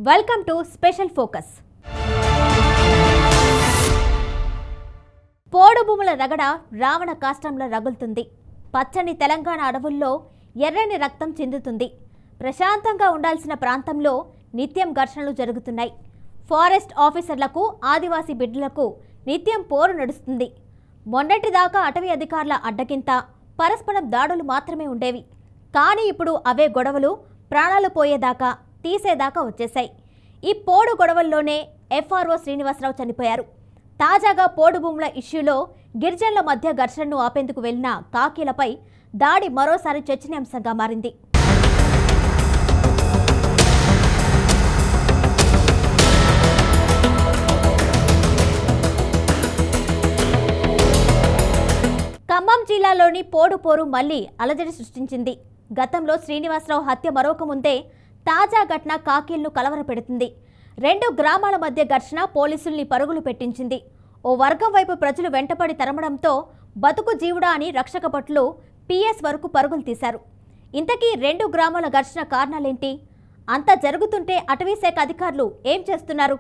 Welcome to special focus. పోడు భూముల రగడ రావణ కాష్టంలో రగులుతుంది. పచ్చని తెలంగాణ అడవుల్లో ఎర్రని రక్తం చిందుతుంది. ప్రశాంతంగా ఉండాల్సిన ప్రాంతంలో నిత్యం ఘర్షణలు జరుగుతున్నాయి. ఫారెస్ట్ ఆఫీసర్లకు ఆదివాసీ బిడ్డలకు నిత్యం పోరు నడుస్తుంది. మొన్నటిదాకా అటవీ అధికారుల అడ్డగింత, పరస్పరం దాడులు మాత్రమే ఉండేవి. కానీ ఇప్పుడు అవే గొడవలు ప్రాణాలు పోయేదాకా తీసేదాకా వచ్చేశాయి. ఈ పోడు గొడవల్లోనే FRO శ్రీనివాసరావు చనిపోయారు. తాజాగా పోడు భూముల ఇష్యూలో గిరిజనుల మధ్య ఘర్షణను ఆపేందుకు వెళ్లిన కాకీలపై దాడి మరోసారి చర్చనీయాంశంగా మారింది. ఖమ్మం జిల్లాలోని పోడు పోరు మళ్లీ అలజడి సృష్టించింది. గతంలో శ్రీనివాసరావు హత్య మరొక ముందే తాజా ఘటన కాకీలను కలవరపెడుతుంది. రెండు గ్రామాల మధ్య ఘర్షణ పోలీసుల్ని పరుగులు పెట్టించింది. ఓ వర్గం వైపు ప్రజలు వెంటపడి తరమడంతో బతుకు జీవుడా అని రక్షక భటులు PS వరకు పరుగులు తీశారు. ఇంతకీ రెండు గ్రామాల ఘర్షణ కారణాలేంటి? అంతా జరుగుతుంటే అటవీశాఖ అధికారులు ఏం చేస్తున్నారు?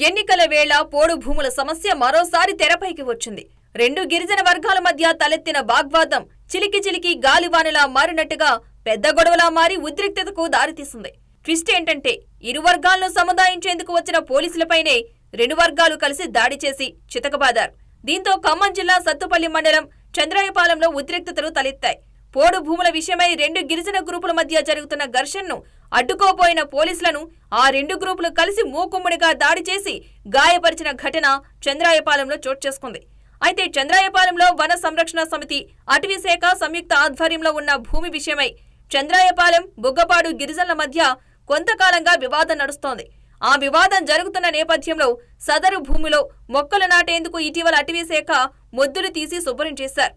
ఎన్నికల వేళ పోడు భూముల సమస్య మరోసారి తెరపైకి వచ్చింది. రెండు గిరిజన వర్గాల మధ్య తలెత్తిన వాగ్వాదం చిలికి గాలివానలా మారినట్టుగా పెద్ద గొడవలా మారి ఉద్రిక్తతకు దారితీసింది. ట్విస్ట్ ఏంటంటే ఇరు వర్గాలను సముదాయించేందుకు వచ్చిన పోలీసులపైనే రెండు వర్గాలు కలిసి దాడి చేసి చితకబాదారు. దీంతో ఖమ్మం జిల్లా సత్తుపల్లి మండలం చంద్రాయపాలెంలో ఉద్రిక్తతలు తలెత్తాయి. పోడు భూముల విషయమై రెండు గిరిజన గ్రూపుల మధ్య జరుగుతున్న ఘర్షణను అడ్డుకోపోయిన పోలీసులను ఆ రెండు గ్రూపులు కలిసి మూకుమ్మడిగా దాడి చేసి గాయపరిచిన ఘటన చంద్రాయపాలెంలో చోటు చేసుకుంది. అయితే చంద్రాయపాలెంలో వన సంరక్షణ సమితి, అటవీశాఖ సంయుక్త ఆధ్వర్యంలో ఉన్న భూమి విషయమై చంద్రాయపాలెం, బుగ్గపాడు గిరిజనుల మధ్య కొంతకాలంగా వివాదం నడుస్తోంది. ఆ వివాదం జరుగుతున్న నేపథ్యంలో సదరు భూమిలో మొక్కలు నాటేందుకు ఇటీవల అటవీశాఖ మొద్దులు తీసి శుభ్రం చేశారు.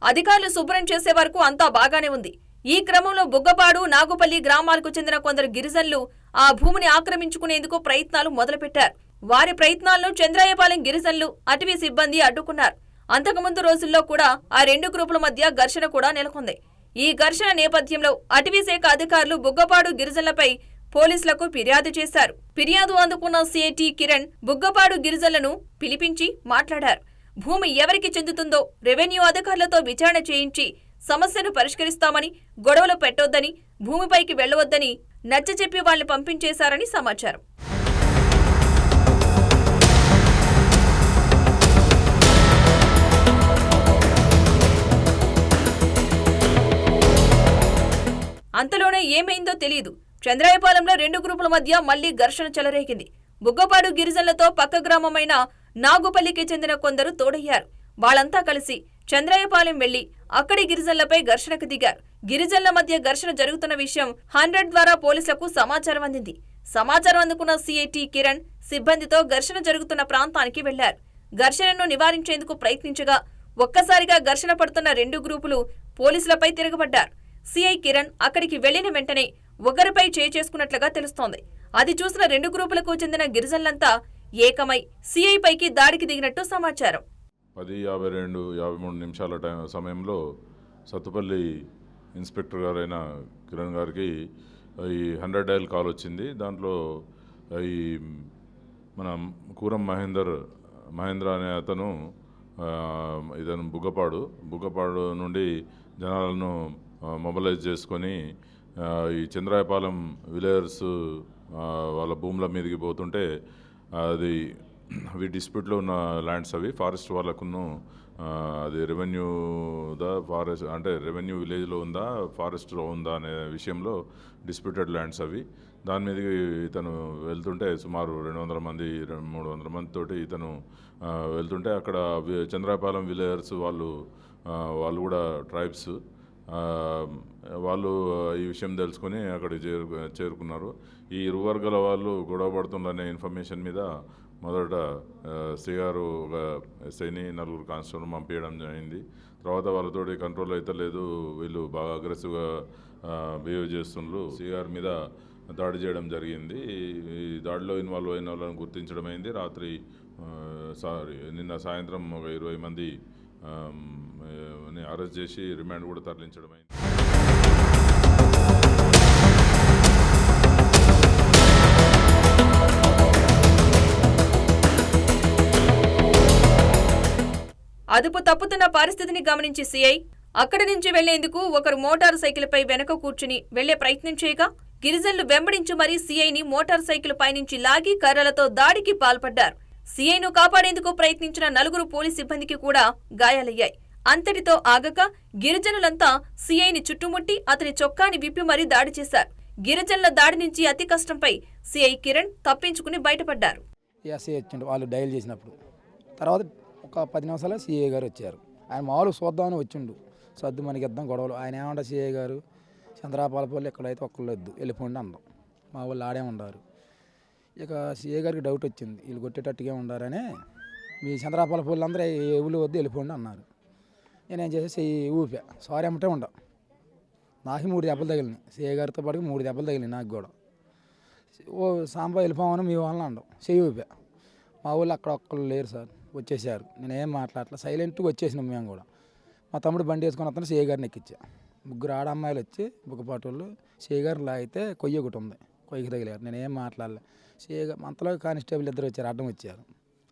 అధికారులు శుభ్రం చేసే వరకు అంతా బాగానే ఉంది. ఈ క్రమంలో బుగ్గపాడు, నాగుపల్లి గ్రామాలకు చెందిన కొందరు గిరిజనులు ఆ భూమిని ఆక్రమించుకునేందుకు ప్రయత్నాలు మొదలుపెట్టారు. వారి ప్రయత్నాలను చంద్రాయపాలెం గిరిజనులు, అటవీ సిబ్బంది అడ్డుకున్నారు. అంతకుముందు రోజుల్లో కూడా ఆ రెండు గ్రూపుల మధ్య ఘర్షణ కూడా నెలకొంది. ఈ ఘర్షణ నేపథ్యంలో అటవీశాఖ అధికారులు బుగ్గపాడు గిరిజనులపై పోలీసులకు ఫిర్యాదు చేశారు. ఫిర్యాదు అందుకున్న CIT కిరణ్ బుగ్గపాడు గిరిజనులను పిలిపించి మాట్లాడారు. భూమి ఎవరికి చెందుతుందో రెవెన్యూ అధికారులతో విచారణ చేయించి సమస్యను పరిష్కరిస్తామని, గొడవలు పెట్టొద్దని, భూమిపైకి వెళ్లవద్దని నచ్చచెప్పి వాళ్లు పంపించేశారని సమాచారం. అంతలోనే ఏమైందో తెలియదు. చంద్రాయపాలెంలో రెండు గ్రూపుల మధ్య మళ్లీ ఘర్షణ చెలరేగింది. బుగ్గపాడు గిరిజనులతో పక్క గ్రామమైన నాగుపల్లికి చెందిన కొందరు తోడయ్యారు. వాళ్లంతా కలిసి చంద్రాయపాలెం వెళ్లి అక్కడి గిరిజనులపై ఘర్షణకు దిగారు. గిరిజనుల మధ్య ఘర్షణ జరుగుతున్న విషయం 100 ద్వారా పోలీసులకు సమాచారం అందింది. సమాచారం అందుకున్న CIT కిరణ్ సిబ్బందితో ఘర్షణ జరుగుతున్న ప్రాంతానికి వెళ్లారు. ఘర్షణను నివారించేందుకు ప్రయత్నించగా ఒక్కసారిగా ఘర్షణ పడుతున్న రెండు గ్రూపులు పోలీసులపై తిరగబడ్డారు. CI కిరణ్ అక్కడికి వెళ్లిన వెంటనే ఒకరిపై చేసుకున్నట్లుగా తెలుస్తోంది. అది చూసిన రెండు గ్రూపులకు చెందిన గిరిజనులంతా ఏకమై CI పైకి దాడికి దిగినట్టు సమాచారం. 10:52-53 సమయంలో సత్తుపల్లి ఇన్స్పెక్టర్ గారైన కిరణ్ గారికి ఈ 100 డయల్ కాల్ వచ్చింది. దాంట్లో ఈ మన కూరం మహేంద్ర అనే అతను ఇతను బుగ్గపాడు నుండి జనాలను మొబిలైజ్ చేసుకొని ఈ చంద్రాయపాలెం విలేజర్స్ వాళ్ళ భూముల మీదకి పోతుంటే అది అవి డిస్ప్యూట్లో ఉన్న ల్యాండ్స్, అవి ఫారెస్ట్ వాళ్ళకును అది ఫారెస్ట్ అంటే రెవెన్యూ విలేజ్లో ఉందా, ఫారెస్ట్లో ఉందా అనే విషయంలో డిస్ప్యూటెడ్ ల్యాండ్స్ అవి. దాని మీదకి ఇతను వెళ్తుంటే సుమారు 200-300 మందితోటి ఇతను వెళ్తుంటే అక్కడ చంద్రాయపాలెం విలేజర్స్ వాళ్ళు కూడా ట్రైబ్స్ వాళ్ళు ఈ విషయం తెలుసుకొని అక్కడికి చేరుకున్నారు. ఈ ఇరు వర్గాల వాళ్ళు గొడవ పడుతుందనే ఇన్ఫర్మేషన్ మీద మొదట సిఆర్ ఒక ఎస్ఐని 4 కానిస్టేబుల్ పంపించడం జరిగింది. తర్వాత వాళ్ళతోటి కంట్రోల్ అయితే లేదు, వీళ్ళు బాగా అగ్రెసివ్గా బిహేవ్ చేస్తుండ్రు. సిఆర్ మీద దాడి చేయడం జరిగింది. ఈ దాడిలో ఇన్వాల్వ్ అయిన వాళ్ళని గుర్తించడం అయింది. నిన్న సాయంత్రం ఒక 20 మంది అరెస్ట్ చేసి రిమాండ్ కూడా తరలించడం అయింది. అదుపు తప్పుతున్న పరిస్థితిని గమనించి సీఐ అక్కడి నుంచి వెళ్లేందుకు ఒకరు మోటారు సైకిల్పై వెనక కూర్చుని వెళ్లే ప్రయత్నం చేయగా గిరిజనులు వెంబడించి మరీ సీఐని మోటారు సైకిల్ పైనుంచి లాగి కర్రలతో దాడికి పాల్పడ్డారు. సీఐను కాపాడేందుకు ప్రయత్నించిన 4 పోలీస్ సిబ్బందికి కూడా గాయాలయ్యాయి. అంతటితో ఆగక గిరిజనులంతా సీఐని చుట్టుముట్టి అతని చొక్కాని విప్పి మరీ దాడి చేశారు. గిరిజనుల దాడి నుంచి అతి కష్టంపై సీఐ కిరణ్ తప్పించుకుని బయటపడ్డారు. వాళ్ళు డైల్ చేసినప్పుడు తర్వాత ఒక 10 నిమిషాలు సీఐ గారు వచ్చారు. ఆయన మామూలు చూద్దామని వచ్చిండు, సర్దు మనకి ఇద్దాం గొడవలు. ఆయన ఏమంటారు సీఐ గారు, చంద్రాపాలపల్లి ఎక్కడైతే ఒక్కళ్ళు వద్దు వెళ్ళిపోండి అందం, మా వాళ్ళు ఆడే ఉండారు. ఇక సీఐ గారికి డౌట్ వచ్చింది, వీళ్ళు కొట్టేటట్టుగా ఉండారని మీ చంద్రాపాలపల్లి అందరూ ఎవరు వద్దు వెళ్ళిపోండి అన్నారు. నేనేం చేసి ఊపా, సారీ అమ్మటే ఉండ. నాకు 3 దెబ్బలు తగిలినాయి, సీఐ గారితో పాటు 3 దెబ్బలు తగిలినాయి నాకు కూడా. ఓ సాంబా వెళ్ళిపోమని మీ వాళ్ళని అండం, చెయ్యి ఊపా. మా వాళ్ళు అక్కడ ఒక్కళ్ళు లేరు సార్, వచ్చేసారు. నేనేం మాట్లాడలే, సైలెంట్గా వచ్చేసినాం మేము కూడా. మా తమ్ముడు బండి వేసుకొని అతను సీఐ గారిని ఎక్కించా. 3 ఆడ అమ్మాయిలు వచ్చి బుక్కపాటి వాళ్ళు సీఐ గారిని లాగితే కొయ్యి ఒకటి ఉంది, కొయ్యికి తగిలారు. నేనేం మాట్లాడలే. సీఐ గారు అంతలో కానిస్టేబుల్ 2 వచ్చారు, అడ్డం వచ్చారు.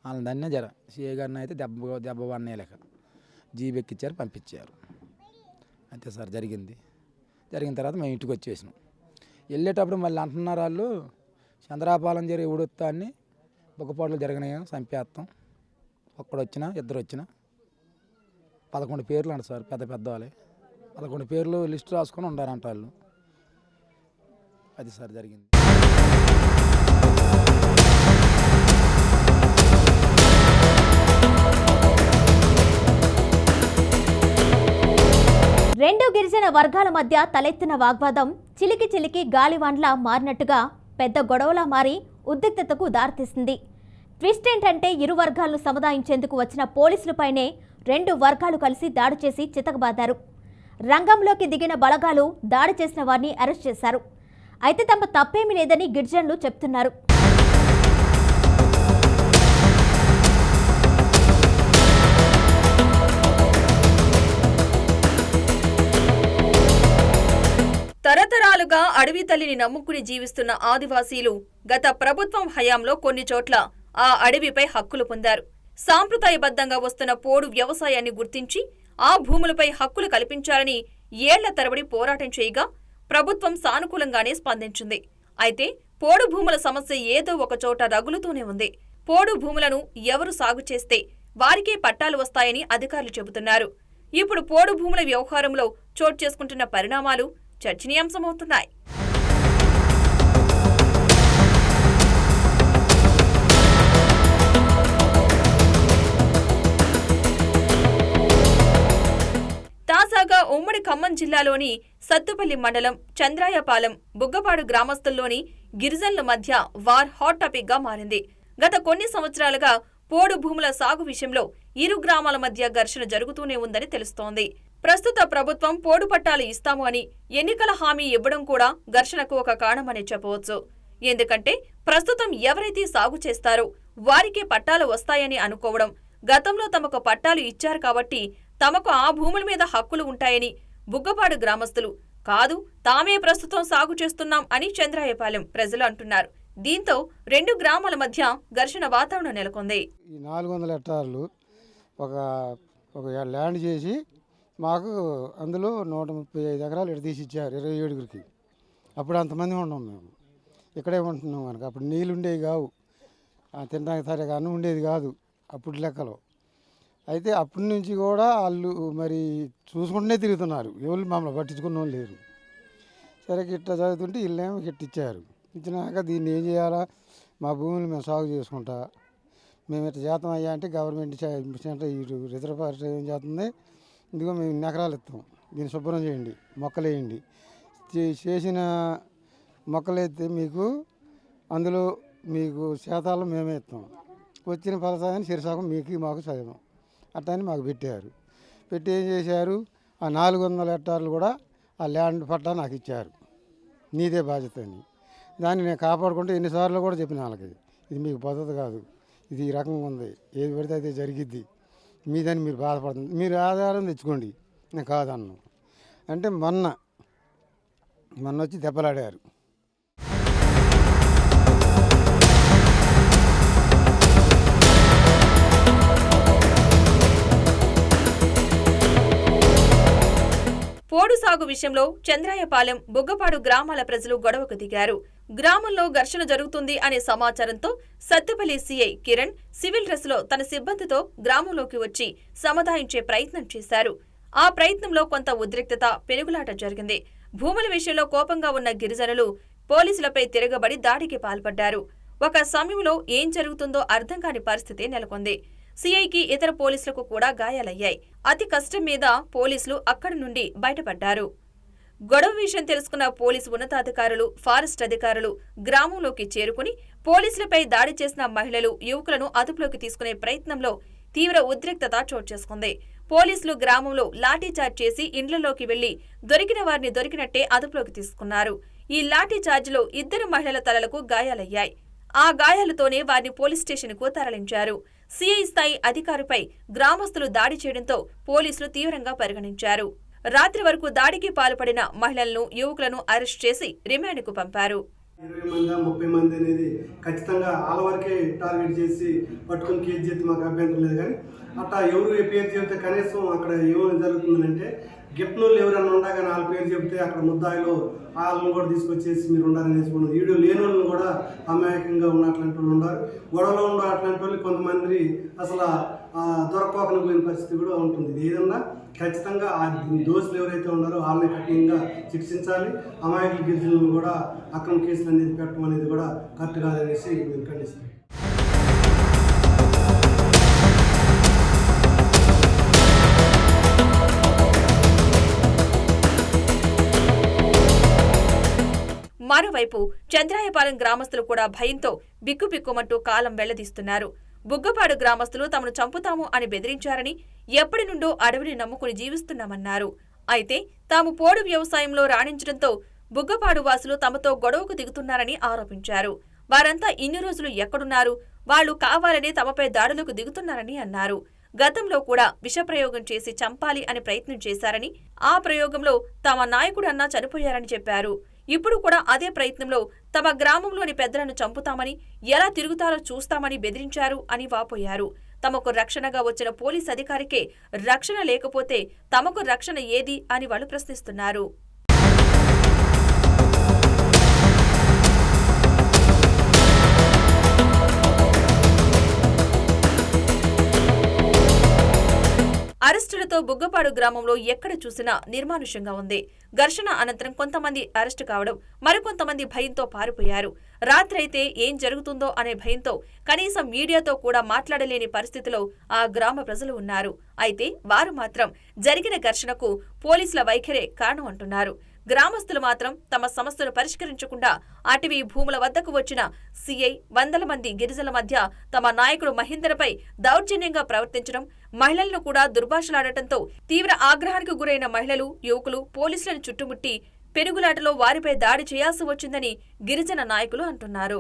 వాళ్ళని దాన్నే జర సీఐ గారిని అయితే దెబ్బ వన్నే లేక జీబు ఎక్కిచ్చారు, పంపించారు. అంతే సార్ జరిగింది. జరిగిన తర్వాత మేము ఇంటికి వచ్చేసినాం. వెళ్ళేటప్పుడు మళ్ళీ అంటున్నారు వాళ్ళు, చంద్రాపాలెం జరిగి ఊడొత్తా అని బుక్కపాట్లు జరిగినాయి, చంపేస్తాం. ఒక్కడొచ్చినా 2 వచ్చినా 11 పేర్లు అంట సార్, పెద్ద వాళ్ళే 11 పేర్లు లిస్ట్ రాసుకొని ఉండారంట వాళ్ళు. అది సార్ జరిగింది. రెండు గిరిజన వర్గాల మధ్య తలెత్తిన వాగ్వాదం చిలికి చిలికి గాలివాన్లా మారినట్టుగా పెద్ద గొడవలా మారి ఉద్రిక్తతకు దారితీసింది. ట్విస్ట్ ఏంటంటే ఇరు వర్గాలను సముదాయించేందుకు వచ్చిన పోలీసులపైనే 2 వర్గాలు కలిసి దాడి చేసి చితకబాదారు. రంగంలోకి దిగిన బలగాలు దాడి చేసిన వారిని అరెస్ట్ చేశారు. అయితే తమ తప్పేమీ లేదని గిరిజనులు చెప్తున్నారు. తరతరాలుగా అడవి తల్లిని నమ్ముకుని జీవిస్తున్న ఆదివాసీలు గత ప్రభుత్వం హయాంలో కొన్ని చోట్ల ఆ అడవిపై హక్కులు పొందారు. సాంప్రదాయబద్ధంగా వస్తున్న పోడు వ్యవసాయాన్ని గుర్తించి ఆ భూములపై హక్కులు కల్పించాలని ఏళ్ల తరబడి పోరాటం చేయగా ప్రభుత్వం సానుకూలంగానే స్పందించింది. అయితే పోడు భూముల సమస్య ఏదో ఒక చోట రగులుతూనే ఉంది. పోడు భూములను ఎవరు సాగు చేస్తే వారికే పట్టాలు వస్తాయని అధికారులు చెబుతున్నారు. ఇప్పుడు పోడు భూముల వ్యవహారంలో చోటు చేసుకుంటున్న పరిణామాలు చర్చనీయాంశమవుతున్నాయి. తాజాగా ఉమ్మడి ఖమ్మం జిల్లాలోని సత్తుపల్లి మండలం చంద్రాయపాలెం బుగ్గపాడు గ్రామస్తుల్లోని గిరిజనుల మధ్య వార్ హాట్ టాపిక్ గా మారింది. గత కొన్ని సంవత్సరాలుగా పోడు భూముల సాగు విషయంలో ఇరు గ్రామాల మధ్య ఘర్షణ జరుగుతూనే ఉందని తెలుస్తోంది. ప్రస్తుత ప్రభుత్వం పోడు పట్టాలు ఇస్తాము అని ఎన్నికల హామీ ఇవ్వడం కూడా ఘర్షణకు ఒక కారణమని చెప్పవచ్చు. ఎందుకంటే ప్రస్తుతం ఎవరైతే సాగు చేస్తారో వారికే పట్టాలు వస్తాయని అనుకోవడం, గతంలో తమకు పట్టాలు ఇచ్చారు కాబట్టి తమకు ఆ భూముల మీద హక్కులు ఉంటాయని బుగ్గపాడు గ్రామస్తులు, కాదు తామే ప్రస్తుతం సాగు చేస్తున్నాం అని చంద్రాయపాలెం ప్రజలు అంటున్నారు. దీంతో 2 గ్రామాల మధ్య ఘర్షణ వాతావరణం నెలకొంది. ఈ 400 హెక్టార్లు ఒక ల్యాండ్ చేసి మాకు అందులో 135 ఎకరాలు ఇటు తీసి ఇచ్చారు 27గురికి. అప్పుడు అంతమంది ఉన్నాం మేము, ఇక్కడే ఉంటున్నాం కనుక. అప్పుడు నీళ్ళు ఉండేవి కావు, తినడానికి సరిగా అన్నం ఉండేది కాదు అప్పుడు లెక్కలో. అయితే అప్పటి నుంచి కూడా వాళ్ళు మరి చూసుకుంటూనే తిరుగుతున్నారు, ఎవరు మమ్మల్ని పట్టించుకున్న వాళ్ళు లేరు. సరే ఇట్లా చదువుతుంటే వీళ్ళేమో ఇచ్చారు. ఇచ్చినాక దీన్ని ఏం చేయాలా, మా భూములు మేము సాగు చేసుకుంటా, మేము ఇట్లా చేస్తాం అయ్యా అంటే గవర్నమెంట్ సెంటర్ ఇటు రిజర్వ్ ఫారెస్ట్ ఏం చేస్తుంది, ఇదిగో మేము 2 ఎకరాలు ఇస్తాం, దీన్ని శుభ్రం చేయండి, మొక్కలు వేయండి. చేసిన మొక్కలు అయితే మీకు అందులో మీకు శాతాలు మేమే ఇస్తాం, వచ్చిన ఫలసాయాన్ని శిరసాకం మీకు మాకు చదివాం అట్లా మాకు పెట్టారు. పెట్టి ఏం చేశారు, ఆ 400 హెక్టార్లు కూడా ఆ ల్యాండ్ పట్టా నాకు ఇచ్చారు, నీదే బాధ్యత అని. దాన్ని నేను కాపాడుకుంటే ఎన్నిసార్లు కూడా చెప్పిన వాళ్ళకి, ఇది మీకు పద్ధతి కాదు, ఇది ఈ రకంగా ఉంది, ఏది పడితే అయితే జరిగిద్ది, మీదని మీరు బాధపడుతుంది, మీరు ఆధారం తెచ్చుకోండి, నేను కాదన్నాను. అంటే మొన్న వచ్చి దెబ్బలాడారు. పోడు సాగు విషయంలో చంద్రాయపాలెం, బుగ్గపాడు గ్రామాల ప్రజలు గొడవకు దిగారు. గ్రామంలో ఘర్షణ జరుగుతుంది అనే సమాచారంతో సత్తుపల్లి సీఐ కిరణ్ సివిల్ డ్రెస్లో తన సిబ్బందితో గ్రామంలోకి వచ్చి సమాధానించే ప్రయత్నం చేశారు. ఆ ప్రయత్నంలో కొంత ఉద్రిక్తత, పెనుగులాట జరిగింది. భూముల విషయంలో కోపంగా ఉన్న గిరిజనులు పోలీసులపై తిరగబడి దాడికి పాల్పడ్డారు. ఒక సమయంలో ఏం జరుగుతుందో అర్థం కాని పరిస్థితి నెలకొంది. సీఐకి, ఇతర పోలీసులకు కూడా గాయాలయ్యాయి. అతి కష్టం మీద పోలీసులు అక్కడి నుండి బయటపడ్డారు. గొడవ విషయం తెలుసుకున్న పోలీసు ఉన్నతాధికారులు, ఫారెస్ట్ అధికారులు గ్రామంలోకి చేరుకుని పోలీసులపై దాడి చేసిన మహిళలు, యువకులను అదుపులోకి తీసుకునే ప్రయత్నంలో తీవ్ర ఉద్రిక్తత చోటు చేసుకుంది. పోలీసులు గ్రామంలో లాఠీచార్జ్ చేసి ఇండ్లలోకి వెళ్లి దొరికిన వారిని దొరికినట్టే అదుపులోకి తీసుకున్నారు. ఈ లాఠీచార్జిలో 2 మహిళల తలలకు గాయాలయ్యాయి. ఆ గాయాలతోనే వారిని పోలీస్ స్టేషన్కు తరలించారు. సీఐ స్థాయి అధికారిపై గ్రామస్తులు దాడి చేయడంతో పోలీసులు తీవ్రంగా పరిగణించారు. రాత్రి వరకు దాడికి పాల్పడిన మహిళలను, యువకులను అరెస్ట్ చేసి రిమాండ్కు పంపారు. 20 మంది 30 మంది అనేది ఖచ్చితంగా వాళ్ళ వరకే టార్గెట్ చేసి పట్టుకుని కేసు చేస్తే మాకు అభ్యంతరం లేదు. కానీ అట్లా ఎవరు పేరు చెబితే కనీసం అక్కడ ఏమైనా జరుగుతుందంటే గిప్నోళ్ళు ఎవరైనా ఉండగానే వాళ్ళ పేరు చెబితే అక్కడ ముద్దాయిలో వాళ్ళని కూడా తీసుకొచ్చేసి మీరు ఉండాలని వీడియో లేని వాళ్ళని కూడా అమాయకంగా ఉన్నట్లాంటి వాళ్ళు ఉన్నారు. గొడవలో ఉన్న అట్లాంటి వాళ్ళు కొంతమంది అసలు దొరకపోకలు పోయిన పరిస్థితి కూడా ఉంటుంది. ఇది ఏదన్నా ఖచ్చితంగా ఆ దోషులు ఎవరైతే ఉన్నారో వాళ్ళని కఠినంగా శిక్షించాలి. అమాయకుల గిరిజనులను కూడా అక్రమ కేసులు అనేది పెట్టడం అనేది కూడా కరెక్ట్ కాదనేసి మేము ఖండిస్తాం. మరోవైపు చంద్రాయపాలెం గ్రామస్తులు కూడా భయంతో బిక్కుబిక్కుమంటూ కాలం వెళ్లదీస్తున్నారు. బుగ్గపాడు గ్రామస్తులు తమను చంపుతాము అని బెదిరించారని, ఎప్పటి నుండో అడవిని నమ్ముకుని జీవిస్తున్నామన్నారు. అయితే తాము పోడు వ్యవసాయంలో రాణించడంతో బుగ్గపాడు వాసులు తమతో గొడవకు దిగుతున్నారని ఆరోపించారు. వారంతా ఇన్ని రోజులు ఎక్కడున్నారు? వాళ్లు కావాలని తమపై దాడులకు దిగుతున్నారని అన్నారు. గతంలో కూడా విషప్రయోగం చేసి చంపాలి అని ప్రయత్నం చేశారని, ఆ ప్రయోగంలో తమ నాయకుడన్నా చనిపోయారని చెప్పారు. ఇప్పుడు కూడా అదే ప్రయత్నంలో తమ గ్రామంలోని పెద్దలను చంపుతామని, ఎలా తిరుగుతారో చూస్తామని బెదిరించారు అని వాపోయారు. తమకు రక్షణగా వచ్చిన పోలీస్ అధికారికే రక్షణ లేకపోతే తమకు రక్షణ ఏది అని వాళ్ళు ప్రశ్నిస్తున్నారు. అరెస్టులతో బుగ్గపాడు గ్రామంలో ఎక్కడ చూసినా నిర్మానుష్యంగా ఉంది. ఘర్షణ అనంతరం కొంతమంది అరెస్టు కావడం, మరికొంతమంది భయంతో పారిపోయారు. రాత్రైతే ఏం జరుగుతుందో అనే భయంతో కనీసం మీడియాతో కూడా మాట్లాడలేని పరిస్థితిలో ఆ గ్రామ ప్రజలు ఉన్నారు. అయితే వారు మాత్రం జరిగిన ఘర్షణకు పోలీసుల వైఖరే కారణం అంటున్నారు. గ్రామస్తులు మాత్రం తమ సమస్యను పరిష్కరించకుండా అటవీ భూముల వద్దకు వచ్చిన సీఐ, 100 మంది గిరిజనుల మధ్య తమ నాయకుడు మహేందర్పై దౌర్జన్యంగా ప్రవర్తించడం, మహిళలను కూడా దుర్భాషలాడటంతో తీవ్ర ఆగ్రహానికి గురైన మహిళలు, యువకులు పోలీసులను చుట్టుముట్టి పెనుగులాటలో వారిపై దాడి చేయాల్సి వచ్చిందని గిరిజన నాయకులు అంటున్నారు.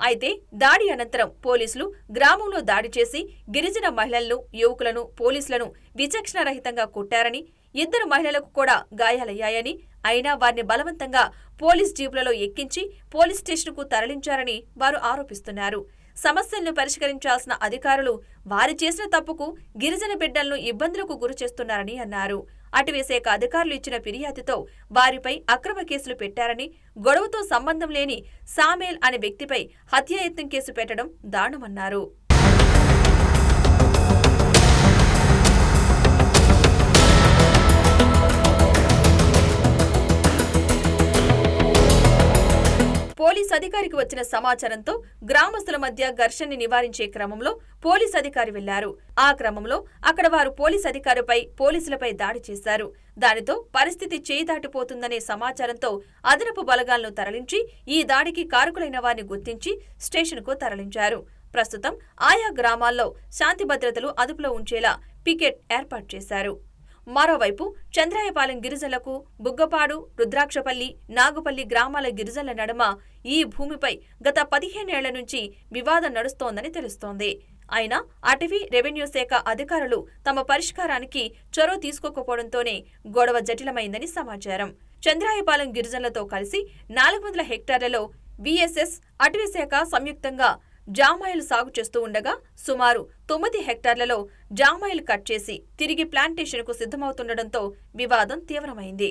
అయితే దాడి అనంతరం పోలీసులు గ్రామంలో దాడి చేసి గిరిజన మహిళలను, యువకులను, పోలీసులను విచక్షణరహితంగా కొట్టారని, 2 మహిళలకు కూడా గాయాలయ్యాయని, అయినా వారిని బలవంతంగా పోలీస్ జీపులలో ఎక్కించి పోలీస్ స్టేషన్కు తరలించారని వారు ఆరోపిస్తున్నారు. సమస్యలను పరిష్కరించాల్సిన అధికారులు వారి చేసిన తప్పుకు గిరిజన బిడ్డలను ఇబ్బందులకు గురిచేస్తున్నారని అన్నారు. అటవీశాఖ అధికారులు ఇచ్చిన ఫిర్యాదుతో వారిపై అక్రమ కేసులు పెట్టారని, గొడవతో సంబంధం లేని సామేల్ అనే వ్యక్తిపై హత్యాయత్నం కేసు పెట్టడం దారుణమన్నారు. పోలీస్ అధికారికి వచ్చిన సమాచారంతో గ్రామస్తుల మధ్య ఘర్షణని నివారించే క్రమంలో పోలీస్ అధికారి వెళ్లారు. ఆ క్రమంలో అక్కడ వారు పోలీసులపై దాడి చేశారు. దానితో పరిస్థితి చేయి దాటిపోతుందనే సమాచారంతో అదనపు బలగాలను తరలించి ఈ దాడికి కారకులైన వారిని గుర్తించి స్టేషన్కు తరలించారు. ప్రస్తుతం ఆయా గ్రామాల్లో శాంతి భద్రతలు అదుపులో ఉంచేలా పికెట్ ఏర్పాటు చేశారు. మరోవైపు చంద్రాయపాలెం గిరిజనులకు బుగ్గపాడు, రుద్రాక్షపల్లి, నాగుపల్లి గ్రామాల గిరిజనుల నడుమ ఈ భూమిపై గత 15 ఏళ్ల నుంచి వివాదం నడుస్తోందని తెలుస్తోంది. అయినా అటవీ, రెవెన్యూ శాఖ అధికారులు తమ పరిష్కారానికి చొరవ తీసుకోకపోవడంతోనే గొడవ జటిలమైందని సమాచారం. చంద్రాయపాలెం గిరిజనులతో కలిసి 400 హెక్టార్లలో విఎస్ఎస్, అటవీశాఖ సంయుక్తంగా జామాయిలు సాగు చేస్తూ ఉండగా సుమారు 9 హెక్టార్లలో జామాయిలు కట్ చేసి తిరిగి ప్లాంటేషన్కు సిద్ధమవుతుండటంతో వివాదం తీవ్రమైంది.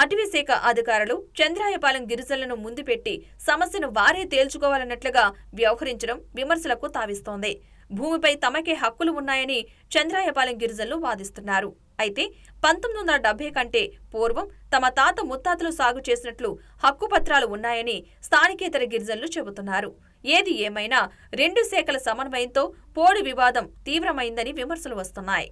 అటవీశాఖ అధికారులు చంద్రాయపాలెం గిరిజనులను ముందు పెట్టి సమస్యను వారే తేల్చుకోవాలన్నట్లుగా వ్యవహరించడం విమర్శలకు తావిస్తోంది. భూమిపై తమకే హక్కులు ఉన్నాయని చంద్రాయపాలెం గిరిజనులు వాదిస్తున్నారు. అయితే 1970 కంటే పూర్వం తమ తాత ముత్తాతలు సాగు చేసినట్లు హక్కుపత్రాలు ఉన్నాయని స్థానికేతర గిరిజనులు చెబుతున్నారు. ఏది ఏమైనా 2 శాఖల సమన్వయంతో పోడు వివాదం తీవ్రమైందని విమర్శలు వస్తున్నాయి.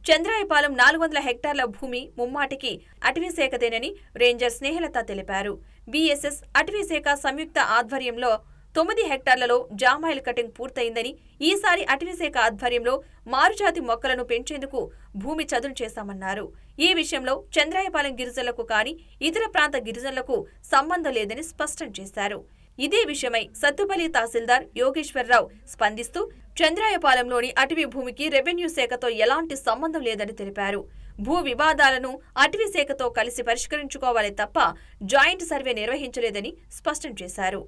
చంద్రాయపాలెం 400 హెక్టార్ల భూమి ముమ్మాటికి అటవీశాఖదేనని రేంజర్ స్నేహలత తెలిపారు. బీఎస్ఎస్, అటవీశాఖ సంయుక్త ఆధ్వర్యంలో 9 హెక్టార్లలో జామాయిల్ కటింగ్ పూర్తయిందని, ఈసారి అటవీశాఖ ఆధ్వర్యంలో మారుజాతి మొక్కలను పెంచేందుకు భూమి చదును చేశామన్నారు. ఈ విషయంలో చంద్రాయపాలెం గిరిజనులకు కానీ ఇతర ప్రాంత గిరిజనులకు సంబంధం లేదని స్పష్టం చేశారు. ఇదే విషయమై సత్తుపల్లి తహసీల్దార్ యోగేశ్వరరావు స్పందిస్తూ చంద్రాయపాలెంలోని అటవీ భూమికి రెవెన్యూ శాఖతో ఎలాంటి సంబంధం లేదని తెలిపారు. భూ వివాదాలను అటవీ శాఖతో కలిసి పరిష్కరించుకోవాలి తప్ప జాయింట్ సర్వే నిర్వహించలేదని స్పష్టం చేశారు.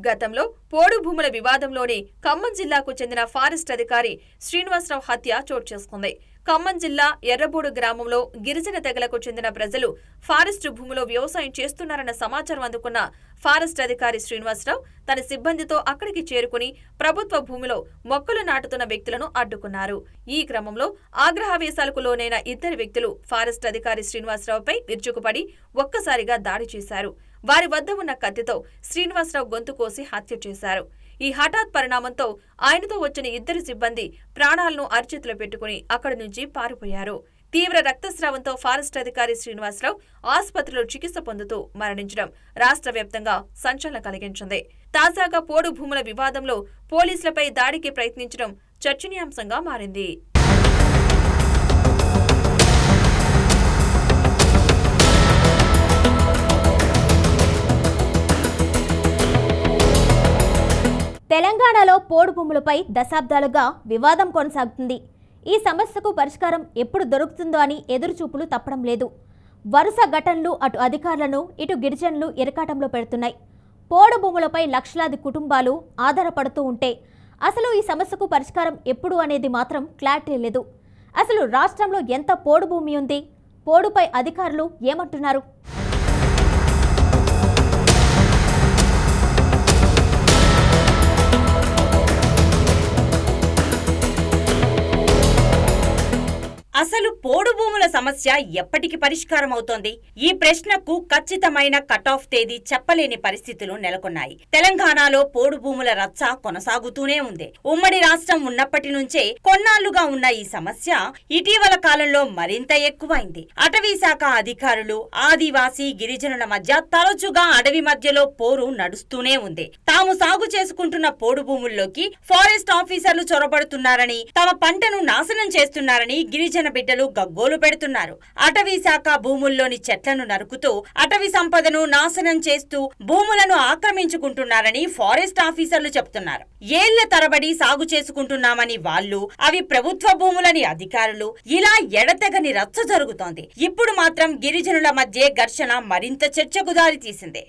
గతంలో పోడు భూముల వివాదంలోనే ఖమ్మం జిల్లాకు చెందిన ఫారెస్ట్ అధికారి శ్రీనివాసరావు హత్య చోటు చేసుకుంది. ఖమ్మం జిల్లా ఎర్రబోడు గ్రామంలో గిరిజన తెగలకు చెందిన ప్రజలు ఫారెస్టు భూమిలో వ్యవసాయం చేస్తున్నారన్న సమాచారం అందుకున్న ఫారెస్ట్ అధికారి శ్రీనివాసరావు తన సిబ్బందితో అక్కడికి చేరుకుని ప్రభుత్వ భూమిలో మొక్కలు నాటుతున్న వ్యక్తులను అడ్డుకున్నారు. ఈ క్రమంలో ఆగ్రహావేశాలకు లోనైన 2 వ్యక్తులు ఫారెస్ట్ అధికారి శ్రీనివాసరావుపై విరుచుకుపడి ఒక్కసారిగా దాడి చేశారు. వారి వద్ద ఉన్న కత్తితో శ్రీనివాసరావు గొంతు కోసి హత్య చేశారు. ఈ హఠాత్ పరిణామంతో ఆయనతో వచ్చిన 2 సిబ్బంది ప్రాణాలను అరిచేతిలో పెట్టుకుని అక్కడి నుంచి పారిపోయారు. తీవ్ర రక్తస్రావంతో ఫారెస్ట్ అధికారి శ్రీనివాసరావు ఆసుపత్రిలో చికిత్స పొందుతూ మరణించడం రాష్ట్ర వ్యాప్తంగా సంచలనం కలిగించింది. తాజాగా పోడు భూముల వివాదంలో పోలీసులపై దాడికి ప్రయత్నించడం చర్చనీయాంశంగా మారింది. తెలంగాణలో పోడు భూములపై దశాబ్దాలుగా వివాదం కొనసాగుతుంది. ఈ సమస్యకు పరిష్కారం ఎప్పుడు దొరుకుతుందో అని ఎదురుచూపులు తప్పడం లేదు. వరుస ఘటనలు అటు అధికారులను ఇటు గిరిజనులు ఇరకాటంలో పెడుతున్నాయి. పోడు భూములపై లక్షలాది కుటుంబాలు ఆధారపడుతూ ఉంటే అసలు ఈ సమస్యకు పరిష్కారం ఎప్పుడు అనేది మాత్రం క్లారిటీ లేదు. అసలు రాష్ట్రంలో ఎంత పోడు భూమి ఉంది? పోడుపై అధికారులు ఏమంటున్నారు? అసలు పోడు భూముల సమస్య ఎప్పటికి పరిష్కారం అవుతోంది? ఈ ప్రశ్నకు ఖచ్చితమైన కట్ ఆఫ్ తేదీ చెప్పలేని పరిస్థితులు నెలకొన్నాయి. తెలంగాణలో పోడు భూముల రచ్చ కొనసాగుతూనే ఉంది. ఉమ్మడి రాష్ట్రం ఉన్నప్పటి నుంచే కొన్నాళ్లుగా ఉన్న ఈ సమస్య ఇటీవల కాలంలో మరింత ఎక్కువైంది. అటవీ శాఖ అధికారులు, ఆదివాసీ గిరిజనుల మధ్య తరచుగా అడవి మధ్యలో పోరు నడుస్తూనే ఉంది. తాము సాగు చేసుకుంటున్న పోడు భూముల్లోకి ఫారెస్ట్ ఆఫీసర్లు చొరబడుతున్నారని, తమ పంటను నాశనం చేస్తున్నారని గిరిజన బిడ్డలు గగ్గోలు పెడుతున్నారు. అంటున్నారు. అటవీ శాఖ భూముల్లోని చెట్లను నరుకుతూ అటవీ సంపదను నాశనం చేస్తూ భూములను ఆక్రమించుకుంటున్నారని ఫారెస్ట్ ఆఫీసర్లు చెబుతున్నారు. ఏళ్ల తరబడి సాగు చేసుకుంటున్నామని వాళ్ళు, అవి ప్రభుత్వ భూములని అధికారులు, ఇలా ఎడతెగని రచ్చ జరుగుతోంది. ఇప్పుడు మాత్రం గిరిజనుల మధ్య ఘర్షణ మరింత చర్చకు దారి తీసింది.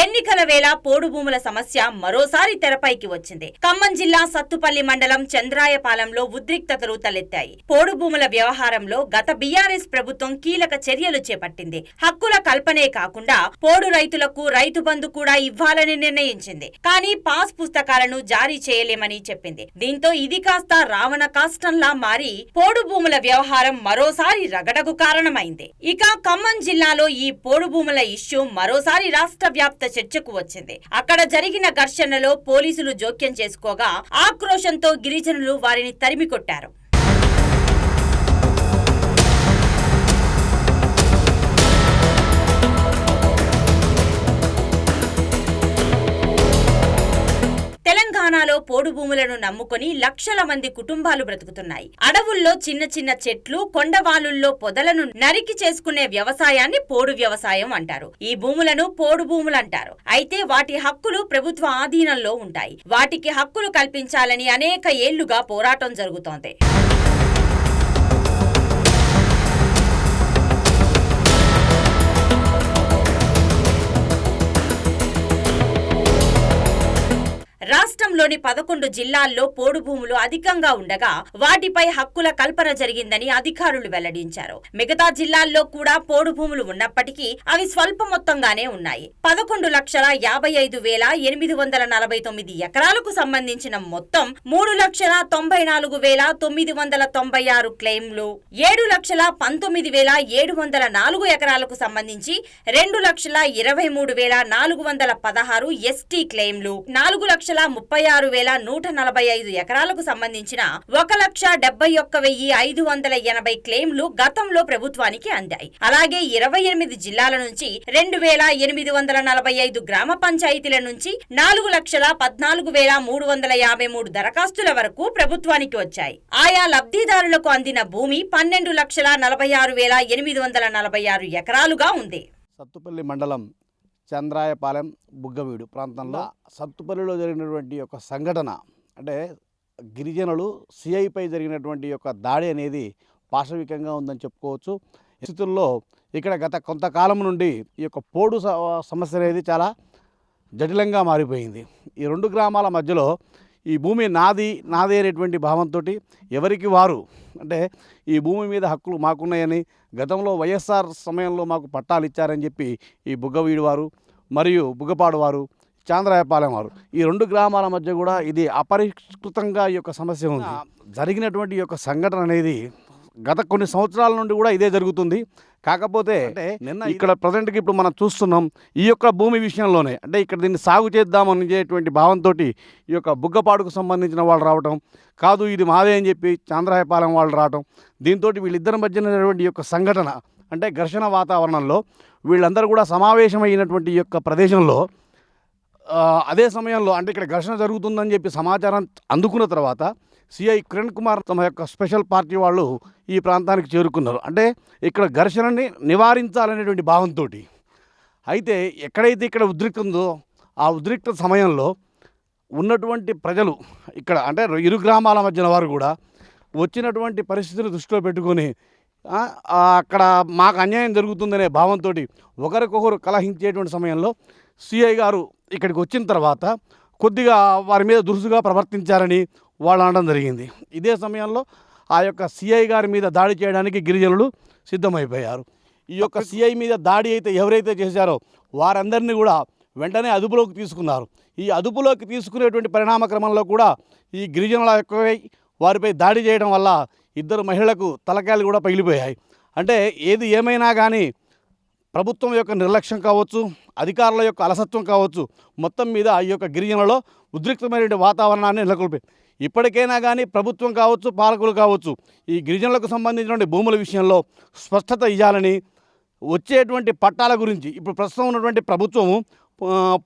ఎన్నికల వేళ పోడు భూముల సమస్య మరోసారి తెరపైకి వచ్చింది. ఖమ్మం జిల్లా సత్తుపల్లి మండలం చంద్రాయపాలెంలో ఉద్రిక్తతలు తలెత్తాయి. పోడు భూముల వ్యవహారంలో గత బీఆర్ఎస్ ప్రభుత్వం కీలక చర్యలు చేపట్టింది. హక్కుల కల్పనే కాకుండా పోడు రైతులకు రైతు బంధు కూడా ఇవ్వాలని నిర్ణయించింది. కానీ పాస్ పుస్తకాలను జారీ చేయలేమని చెప్పింది. దీంతో ఇది కాస్త రావణ కాష్టంలా మారి పోడు భూముల వ్యవహారం మరోసారి రగడకు కారణమైంది. ఇక ఖమ్మం జిల్లాలో ఈ పోడు భూముల ఇష్యూ మరోసారి రాష్ట్ర వ్యాప్త చర్చకు వచ్చింది. అక్కడ జరిగిన ఘర్షణలో పోలీసులు జోక్యం చేసుకోగా ఆక్రోశంతో గిరిజనులు వారిని తరిమికొట్టారు. తెలంగాణలో పోడు భూములను నమ్ముకుని లక్షల మంది కుటుంబాలు బ్రతుకుతున్నాయి. అడవుల్లో చిన్న చిన్న చెట్లు, కొండవాలుల్లో పొదలను నరికి చేసుకునే వ్యవసాయాన్ని పోడు వ్యవసాయం అంటారు. ఈ భూములను పోడు భూములంటారు. అయితే వాటి హక్కులు ప్రభుత్వ ఆధీనంలో ఉంటాయి. వాటికి హక్కులు కల్పించాలని అనేక ఏళ్లుగా పోరాటం జరుగుతోంది. రాష్ట్రంలోని 11 జిల్లాల్లో పోడు భూములు అధికంగా ఉండగా వాటిపై హక్కుల కల్పన జరిగిందని అధికారులు వెల్లడించారు. మిగతా జిల్లాల్లో కూడా పోడు భూములు ఉన్నప్పటికీ అవి స్వల్ప మొత్తంగానే ఉన్నాయి. 11,55,849 ఎకరాలకు సంబంధించిన మొత్తం 3,94,996 క్లెయిమ్లు, 7,19,704 ఎకరాలకు సంబంధించి 2,23,416 ఎస్టీ క్లెయిమ్లు, 4,36,145 ఎకరాలకు సంబంధించిన 1,71,580 క్లెయిమ్లు గతంలో ప్రభుత్వానికి అందాయి. అలాగే 28 జిల్లాల నుంచి 2,845 గ్రామ పంచాయతీల నుంచి 4,14,353 దరఖాస్తుల వరకు ప్రభుత్వానికి వచ్చాయి. ఆయా లబ్ధిదారులకు అందిన భూమి 12,46,846 ఎకరాలుగా ఉంది. సత్తుపల్లి మండలం చంద్రాయపాలెం బుగ్గవీడు ప్రాంతంలో సత్తుపల్లిలో జరిగినటువంటి యొక్క సంఘటన అంటే గిరిజనులు సిఐపై జరిగినటువంటి యొక్క దాడి అనేది పాశవికంగా ఉందని చెప్పుకోవచ్చు. స్థితుల్లో ఇక్కడ గత కొంతకాలం నుండి ఈ యొక్క పోడు సమస్య అనేది చాలా జటిలంగా మారిపోయింది. ఈ రెండు గ్రామాల మధ్యలో ఈ భూమి నాది అనేటువంటి భావంతో ఎవరికి వారు అంటే ఈ భూమి మీద హక్కులు మాకున్నాయని, గతంలో వైఎస్ఆర్ సమయంలో మాకు పట్టాలు ఇచ్చారని చెప్పి ఈ బుగ్గవీడు వారు మరియు బుగ్గపాడు వారు, చాంద్రాయపాలెం వారు, ఈ రెండు గ్రామాల మధ్య కూడా ఇది అపరిష్కృతంగా ఈ యొక్క సమస్య ఉంది. జరిగినటువంటి ఈ యొక్క సంఘటన అనేది గత కొన్ని సంవత్సరాల నుండి కూడా ఇదే జరుగుతుంది. కాకపోతే నిన్న ఇక్కడ ప్రజెంట్కి ఇప్పుడు మనం చూస్తున్నాం ఈ యొక్క భూమి విషయంలోనే అంటే ఇక్కడ దీన్ని సాగు చేద్దామనేటువంటి భావంతో ఈ యొక్క బుగ్గపాడుకు సంబంధించిన వాళ్ళు రావటం, కాదు ఇది మాదే అని చెప్పి చాంద్రాయపాలెం వాళ్ళు రావటం, దీంతో వీళ్ళిద్దరి మధ్యనటువంటి యొక్క సంఘటన అంటే ఘర్షణ వాతావరణంలో వీళ్ళందరూ కూడా సమావేశమైనటువంటి ఈ యొక్క ప్రదేశంలో అదే సమయంలో అంటే ఇక్కడ ఘర్షణ జరుగుతుందని చెప్పి సమాచారం అందుకున్న తర్వాత సిఐ కిరణ్ కుమార్ తమ యొక్క స్పెషల్ పార్టీ వాళ్ళు ఈ ప్రాంతానికి చేరుకున్నారు. అంటే ఇక్కడ ఘర్షణని నివారించాలనేటువంటి భావంతో. అయితే ఎక్కడైతే ఇక్కడ ఉద్రిక్త ఉందో ఆ ఉద్రిక్త సమయంలో ఉన్నటువంటి ప్రజలు ఇక్కడ అంటే ఇరు గ్రామాల మధ్యన వారు కూడా వచ్చినటువంటి పరిస్థితిని దృష్టిలో పెట్టుకొని అక్కడ మాకు అన్యాయం జరుగుతుందనే భావంతో ఒకరికొకరు కలహించేటువంటి సమయంలో సిఐ గారు ఇక్కడికి వచ్చిన తర్వాత కొద్దిగా వారి మీద దురుసుగా ప్రవర్తించారని వాళ్ళు అనడం జరిగింది. ఇదే సమయంలో ఆ యొక్క సిఐ గారి మీద దాడి చేయడానికి గిరిజనులు సిద్ధమైపోయారు. ఈ యొక్క సిఐ మీద దాడి అయితే ఎవరైతే చేశారో వారందరినీ కూడా వెంటనే అదుపులోకి తీసుకున్నారు. ఈ అదుపులోకి తీసుకునేటువంటి పరిణామ క్రమంలో కూడా ఈ గిరిజనుల యొక్క వారిపై దాడి చేయడం వల్ల ఇద్దరు మహిళలకు తలకాయలు కూడా పగిలిపోయాయి. అంటే ఏది ఏమైనా కానీ ప్రభుత్వం యొక్క నిర్లక్ష్యం కావచ్చు, అధికారుల యొక్క అలసత్వం కావచ్చు, మొత్తం మీద ఈ యొక్క గిరిజనులలో ఉద్రిక్తమైనటువంటి వాతావరణాన్ని నెలకొల్పి ఇప్పటికైనా కానీ ప్రభుత్వం కావచ్చు, పాలకులు కావచ్చు ఈ గిరిజనులకు సంబంధించినటువంటి భూముల విషయంలో స్పష్టత ఇవ్వాలని వచ్చేటువంటి పట్టాల గురించి ఇప్పుడు ప్రస్తుతం ఉన్నటువంటి ప్రభుత్వము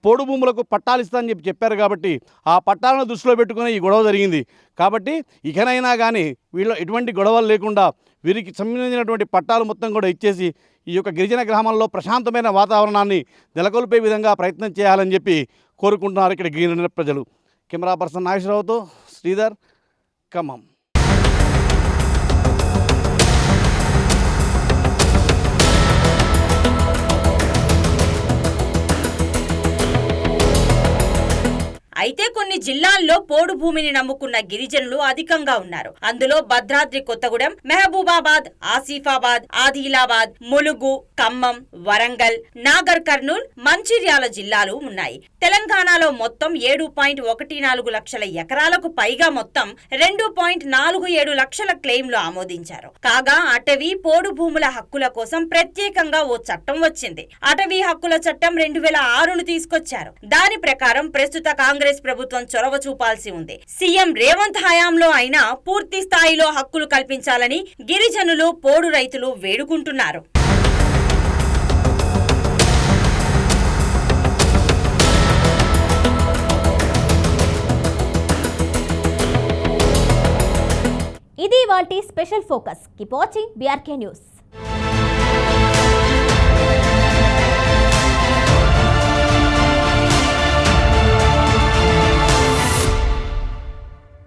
పోడు భూములకు పట్టాలు ఇస్తానని చెప్పారు కాబట్టి ఆ పట్టాలను దృష్టిలో పెట్టుకుని ఈ గొడవ జరిగింది. కాబట్టి ఇకనైనా కానీ వీళ్ళు ఎటువంటి గొడవలు లేకుండా వీరికి సంబంధించినటువంటి పట్టాలు మొత్తం కూడా ఇచ్చేసి ఈ యొక్క గిరిజన గ్రామాల్లో ప్రశాంతమైన వాతావరణాన్ని నెలకొల్పే విధంగా ప్రయత్నం చేయాలని చెప్పి కోరుకుంటున్నారు ఇక్కడ గిరిజన ప్రజలు. కెమెరా పర్సన్ నాగేశ్వరరావుతో శ్రీధర్, ఖమ్మం. అయితే కొన్ని జిల్లాల్లో పోడు భూమిని నమ్ముకున్న గిరిజనులు అధికంగా ఉన్నారు. అందులో భద్రాద్రి కొత్తగూడెం, మహబూబాబాద్, ఆసిఫాబాద్, ఆదిలాబాద్, ములుగు, ఖమ్మం, వరంగల్, నాగర్ కర్నూల్, మంచిర్యాల జిల్లాలు ఉన్నాయి. తెలంగాణలో మొత్తం 7.14 లక్షల ఎకరాలకు పైగా మొత్తం 2.47 లక్షల క్లెయిమ్లు ఆమోదించారు. కాగా అటవీ పోడు భూముల హక్కుల కోసం ప్రత్యేకంగా ఓ చట్టం వచ్చింది. అటవీ హక్కుల చట్టం 2006ను తీసుకొచ్చారు. దాని ప్రకారం ప్రస్తుత కాంగ్రెస్ ప్రభుత్వం చొరవ చూపాల్సి ఉంది. సీఎం రేవంత్ హయాంలో అయినా పూర్తి స్థాయిలో హక్కులు కల్పించాలని గిరిజనులు, పోడు రైతులు వేడుకుంటున్నారు. ఇది ఇవాల్టి special focus. Keep watching BRK news.